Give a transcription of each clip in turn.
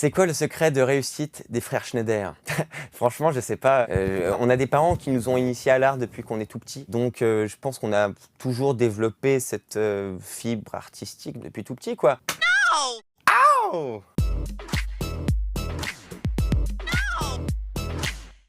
C'est quoi le secret de réussite des frères Schneider? Franchement, je sais pas. On a des parents qui nous ont initiés à l'art depuis qu'on est tout petit. Donc, je pense qu'on a toujours développé cette fibre artistique depuis tout petit, quoi. Oh!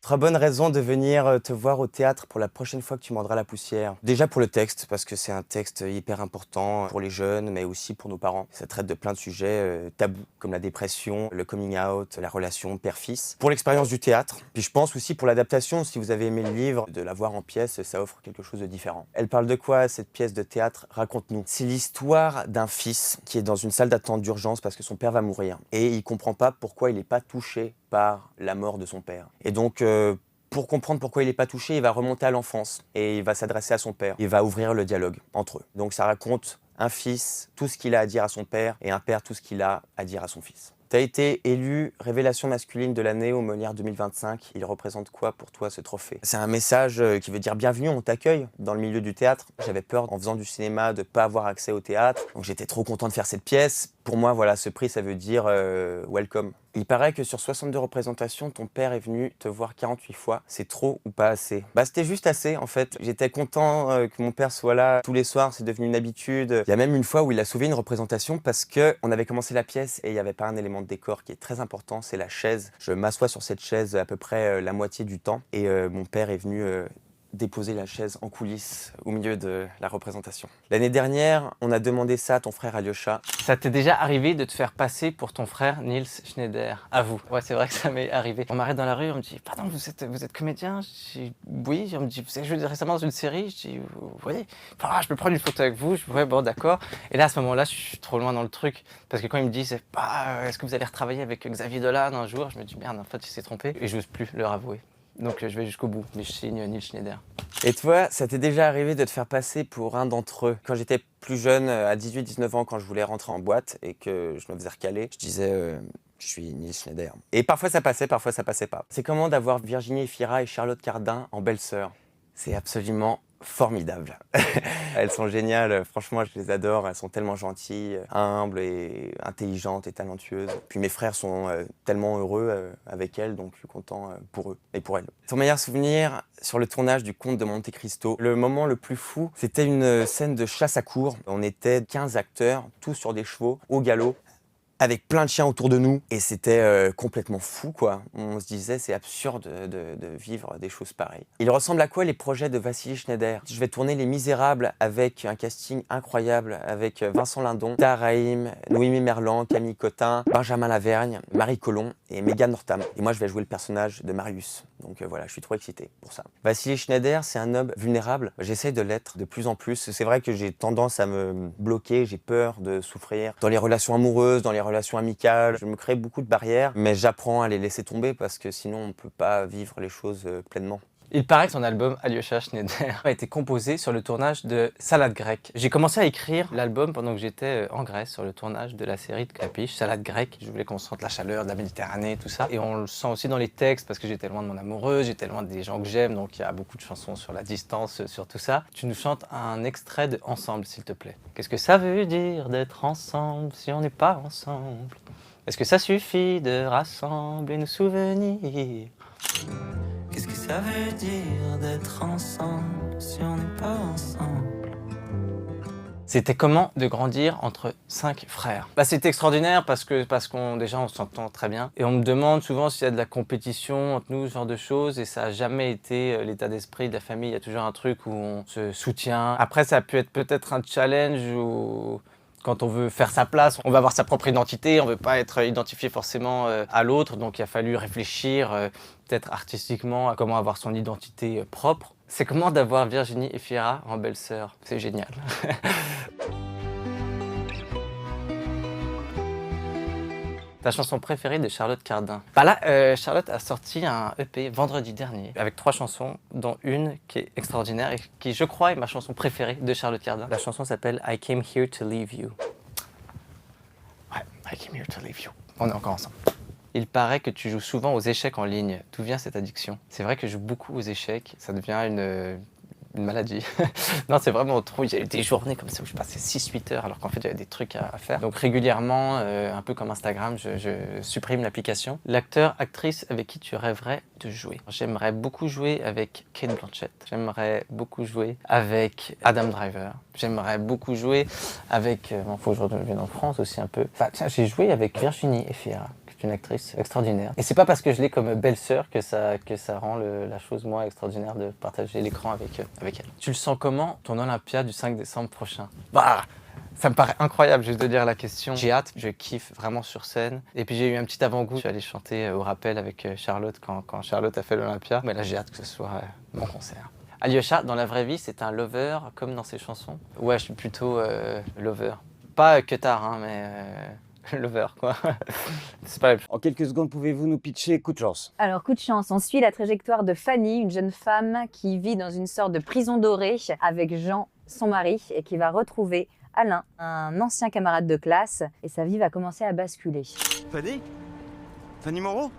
Très bonne raison de venir te voir au théâtre pour la prochaine fois que tu mordras la poussière. Déjà pour le texte, parce que c'est un texte hyper important pour les jeunes, mais aussi pour nos parents. Ça traite de plein de sujets tabous, comme la dépression, le coming out, la relation père-fils. Pour l'expérience du théâtre, puis je pense aussi pour l'adaptation, si vous avez aimé le livre, de la voir en pièce, ça offre quelque chose de différent. Elle parle de quoi, cette pièce de théâtre? Raconte-nous. C'est l'histoire d'un fils qui est dans une salle d'attente d'urgence parce que son père va mourir. Et il comprend pas pourquoi il n'est pas touché par la mort de son père. Et donc, pour comprendre pourquoi il n'est pas touché, il va remonter à l'enfance et il va s'adresser à son père. Il va ouvrir le dialogue entre eux. Donc ça raconte un fils, tout ce qu'il a à dire à son père, et un père, tout ce qu'il a à dire à son fils. Tu as été élu révélation masculine de l'année au Molière 2025. Il représente quoi pour toi ce trophée? C'est un message qui veut dire bienvenue, on t'accueille dans le milieu du théâtre. J'avais peur en faisant du cinéma de ne pas avoir accès au théâtre. Donc j'étais trop content de faire cette pièce. Pour moi, voilà, ce prix, ça veut dire welcome. Il paraît que sur 62 représentations, ton père est venu te voir 48 fois. C'est trop ou pas assez? Bah, c'était juste assez, en fait. J'étais content que mon père soit là tous les soirs, c'est devenu une habitude. Il y a même une fois où il a sauvé une représentation parce qu'on avait commencé la pièce et il n'y avait pas un élément de décor qui est très important, c'est la chaise. Je m'assois sur cette chaise à peu près la moitié du temps et mon père est venu déposer la chaise en coulisses au milieu de la représentation. L'année dernière, on a demandé ça à ton frère Alyosha. Ça t'est déjà arrivé de te faire passer pour ton frère Nils Schneider? À vous. Ouais, c'est vrai que ça m'est arrivé. On m'arrête dans la rue, on me dit pardon, vous êtes comédien? Je dis oui. On me dit vous avez joué récemment dans une série? Je dis oui. Ah, je peux prendre une photo avec vous? Je dis ouais, bon, d'accord. Et là, à ce moment-là, je suis trop loin dans le truc. Parce que quand il me dit est-ce que vous allez retravailler avec Xavier Dolan un jour? Je me dis merde, en fait, il s'est trompé. Et j'ose plus leur avouer. Donc je vais jusqu'au bout, mais je signe Nils Schneider. Et toi, ça t'est déjà arrivé de te faire passer pour un d'entre eux? Quand j'étais plus jeune, à 18-19 ans, quand je voulais rentrer en boîte et que je me faisais recaler, je disais je suis Nils Schneider. Et parfois ça passait pas. C'est comment d'avoir Virginie Efira et Charlotte Cardin en belle-sœur? C'est absolument formidable. Elles sont géniales, franchement je les adore, elles sont tellement gentilles, humbles et intelligentes et talentueuses. Puis mes frères sont tellement heureux avec elles, donc je suis content pour eux et pour elles. Ton meilleur souvenir sur le tournage du Comte de Monte Cristo, le moment le plus fou, c'était une scène de chasse à courre. On était 15 acteurs, tous sur des chevaux, au galop, avec plein de chiens autour de nous, et c'était complètement fou, quoi. On se disait, c'est absurde de vivre des choses pareilles. Il ressemble à quoi les projets de Vassili Schneider? Je vais tourner Les Misérables avec un casting incroyable, avec Vincent Lindon, Tahar Rahim, Noémie Merlan, Camille Cotin, Benjamin Lavergne, Marie Colomb et Megan Northam. Et moi, je vais jouer le personnage de Marius. Donc voilà, je suis trop excité pour ça. Vassili Schneider, c'est un homme vulnérable. J'essaie de l'être de plus en plus. C'est vrai que j'ai tendance à me bloquer, j'ai peur de souffrir. Dans les relations amoureuses, dans les relations amicales, je me crée beaucoup de barrières, mais j'apprends à les laisser tomber parce que sinon on ne peut pas vivre les choses pleinement. Il paraît que son album Alyosha Schneider a été composé sur le tournage de Salade grecque. J'ai commencé à écrire l'album pendant que j'étais en Grèce sur le tournage de la série de Clapiche, Salade grecque. Je voulais qu'on sente la chaleur de la Méditerranée, tout ça. Et on le sent aussi dans les textes parce que j'étais loin de mon amoureux, j'étais loin des gens que j'aime, donc il y a beaucoup de chansons sur la distance, sur tout ça. Tu nous chantes un extrait de Ensemble, s'il te plaît. Qu'est-ce que ça veut dire d'être ensemble si on n'est pas ensemble? Est-ce que ça suffit de rassembler nos souvenirs? Qu'est-ce que ça veut dire d'être ensemble si on n'est pas ensemble? C'était comment de grandir entre 5 frères? Bah, c'était extraordinaire parce qu'on déjà on s'entend très bien. Et on me demande souvent s'il y a de la compétition entre nous, ce genre de choses. Et ça n'a jamais été l'état d'esprit de la famille. Il y a toujours un truc où on se soutient. Après, ça a pu être peut-être un challenge où quand on veut faire sa place, on va avoir sa propre identité, on ne veut pas être identifié forcément à l'autre. Donc il a fallu réfléchir peut-être artistiquement à comment avoir son identité propre. C'est comment d'avoir Virginie Efira en belle-sœur. C'est génial. Ta chanson préférée de Charlotte Cardin? Bah là, Charlotte a sorti un EP vendredi dernier avec 3 chansons, dont une qui est extraordinaire et qui, je crois, est ma chanson préférée de Charlotte Cardin. La chanson s'appelle I Came Here to Leave You. Ouais, I Came Here to Leave You. On est encore ensemble. Il paraît que tu joues souvent aux échecs en ligne. D'où vient cette addiction? C'est vrai que je joue beaucoup aux échecs. Ça devient une une maladie. Non, c'est vraiment trop. Il y a eu des journées comme ça où je passais 6-8 heures alors qu'en fait, j'avais des trucs à faire. Donc régulièrement, un peu comme Instagram, je supprime l'application. L'acteur, actrice avec qui tu rêverais de jouer? J'aimerais beaucoup jouer avec Kate Blanchett. J'aimerais beaucoup jouer avec Adam Driver. J'aimerais beaucoup jouer avec... Bon, faut que je revienne en France aussi un peu. Enfin, tiens, j'ai joué avec Virginie Efira, qui est une actrice extraordinaire. Et c'est pas parce que je l'ai comme belle-sœur que ça rend la chose, moi, extraordinaire de partager l'écran avec elle. Tu le sens comment, ton Olympia du 5 décembre prochain? Bah, ça me paraît incroyable juste de dire la question. J'ai hâte, je kiffe vraiment sur scène. Et puis j'ai eu un petit avant-goût. Je suis allé chanter au rappel avec Charlotte quand Charlotte a fait l'Olympia. Mais là, j'ai hâte que ce soit mon concert. Alyosha, dans la vraie vie, c'est un lover comme dans ses chansons? Ouais, je suis plutôt lover. Pas que tard, hein, mais lover, quoi. C'est pas la même chose. En quelques secondes, pouvez-vous nous pitcher Coup de chance? Alors, coup de chance, on suit la trajectoire de Fanny, une jeune femme qui vit dans une sorte de prison dorée avec Jean, son mari, et qui va retrouver Alain, un ancien camarade de classe, et sa vie va commencer à basculer. Fanny? Fanny Moreau?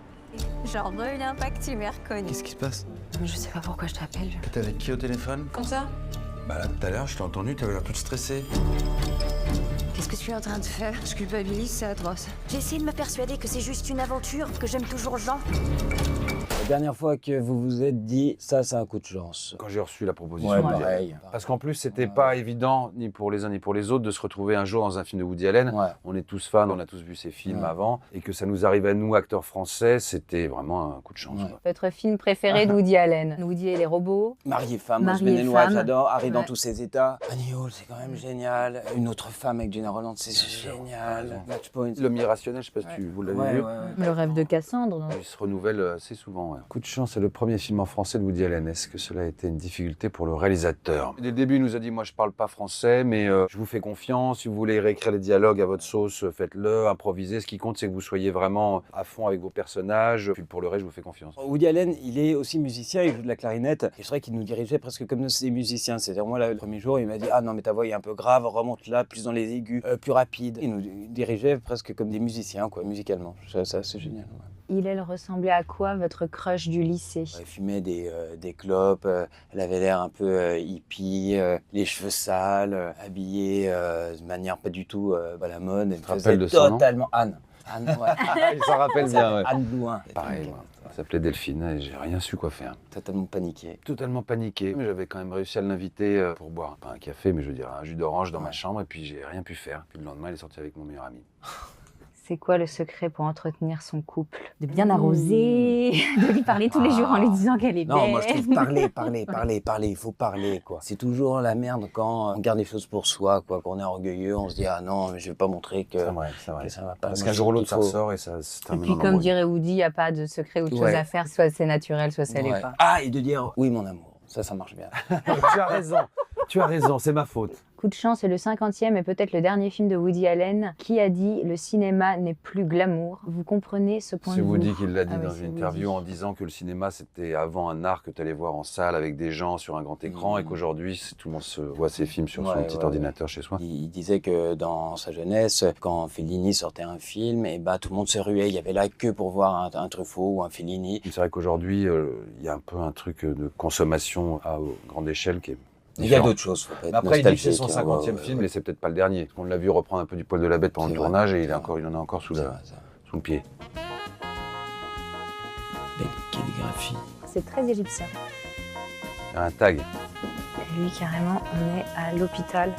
J'en reviens pas que tu m'aies reconnu. Qu'est-ce qui se passe? Je sais pas pourquoi je t'appelle. T'es avec qui au téléphone? Comme ça? Bah là, tout à l'heure, je t'ai entendu, t'avais l'air toute stressée. Qu'est-ce que tu es en train de faire? Je culpabilise, c'est atroce. J'ai essayé de me persuader que c'est juste une aventure, que j'aime toujours Jean. La dernière fois que vous vous êtes dit, ça, c'est un coup de chance. Quand j'ai reçu la proposition. Ouais, de Woody pareil. Allen. Parce qu'en plus, c'était pas évident, ni pour les uns ni pour les autres, de se retrouver un jour dans un film de Woody Allen. Ouais. On est tous fans, on a tous vu ses films Ouais. avant. Et que ça nous arrive à nous, acteurs français, c'était vraiment un coup de chance. Ouais. quoi. Votre film préféré de Woody Allen? Woody et les robots. Marié femme, Marié Husband and Wife, femme. j'adore. Harry dans Ouais. tous ses états. Annie Hall, c'est quand même génial. Une autre femme avec Gina Roland, c'est génial. Matchpoint. L'homme irrationnel, je sais pas si vous l'avez vu. Le rêve de Cassandre, non? Il se renouvelle assez souvent. Ouais. Coup de chance, c'est le premier film en français de Woody Allen. Est-ce que cela a été une difficulté pour le réalisateur? Dès le début, il nous a dit, moi je parle pas français, mais je vous fais confiance. Si vous voulez réécrire les dialogues à votre sauce, faites-le, improvisez. Ce qui compte, c'est que vous soyez vraiment à fond avec vos personnages. Puis pour le reste, je vous fais confiance. Woody Allen, il est aussi musicien, il joue de la clarinette. Et c'est vrai qu'il nous dirigeait presque comme des musiciens. C'est-à-dire, moi, là, le premier jour, il m'a dit, ah non, mais ta voix est un peu grave, remonte là, plus dans les aigus, plus rapide. Il nous dirigeait presque comme des musiciens, quoi, musicalement. Ça, c'est génial. Ouais. Il ressemblait à quoi, votre crush du lycée? Elle fumait des clopes, elle avait l'air un peu hippie, les cheveux sales, habillée de manière pas du tout à la mode. Elle te rappelles de son nom? totalement Anne. Anne, ouais. Il s'en rappelle bien, ouais. Anne Blouin. Pareil, moi. Elle s'appelait Delphine et j'ai rien su quoi faire. Totalement paniqué. Totalement paniqué, mais j'avais quand même réussi à l'inviter pour boire, pas un café, mais je veux dire un jus d'orange dans ma chambre, et puis j'ai rien pu faire. Puis le lendemain, il est sorti avec mon meilleur ami. C'est quoi le secret pour entretenir son couple? De bien arroser, de lui parler tous les jours en lui disant qu'elle est belle. Non, moi je trouve parler, il faut parler, quoi. C'est toujours la merde quand on garde les choses pour soi, quoi. Quand on est orgueilleux, on se dit, ah non, mais je vais pas montrer que, C'est vrai, c'est vrai. que ça va pas. Parce Moi, qu'un je jour ou trouve l'autre, ça qu'il faut- ressort et ça se Et termine puis en comme embrouille. dirait Woody, il n'y a pas de secret ou de choses Ouais. à faire, soit c'est naturel, soit ça l'est Ouais. pas. Ah, et de dire, oui, mon amour. Ça marche bien. Tu as raison, c'est ma faute. Coup de chance, c'est le 50e et peut-être le dernier film de Woody Allen qui a dit « Le cinéma n'est plus glamour ». Vous comprenez ce point C'est de vue? Woody qui l'a dit Ah oui, dans c'est une interview Woody. en disant que le cinéma c'était avant un art que tu allais voir en salle avec des gens sur un grand écran et qu'aujourd'hui tout le monde se voit ses films sur son Ouais, petit ouais, ordinateur chez soi. Il disait que dans sa jeunesse, quand Fellini sortait un film, et bah, tout le monde se ruait. Il y avait la queue pour voir un Truffaut ou un Fellini. C'est vrai qu'aujourd'hui il y a un peu un truc de consommation à grande échelle qui est Il y a différent. d'autres choses. Faut pas être Mais après, il dit que c'est son nostalgique, hein, 50e film, mais c'est peut-être pas le dernier. On l'a vu reprendre un peu du poil de la bête pendant C'est le vrai. tournage et il en a encore sous C'est le vrai, ça. pied. Belle calligraphie. C'est très égyptien. Il y a un tag. Lui, carrément, on est à l'hôpital.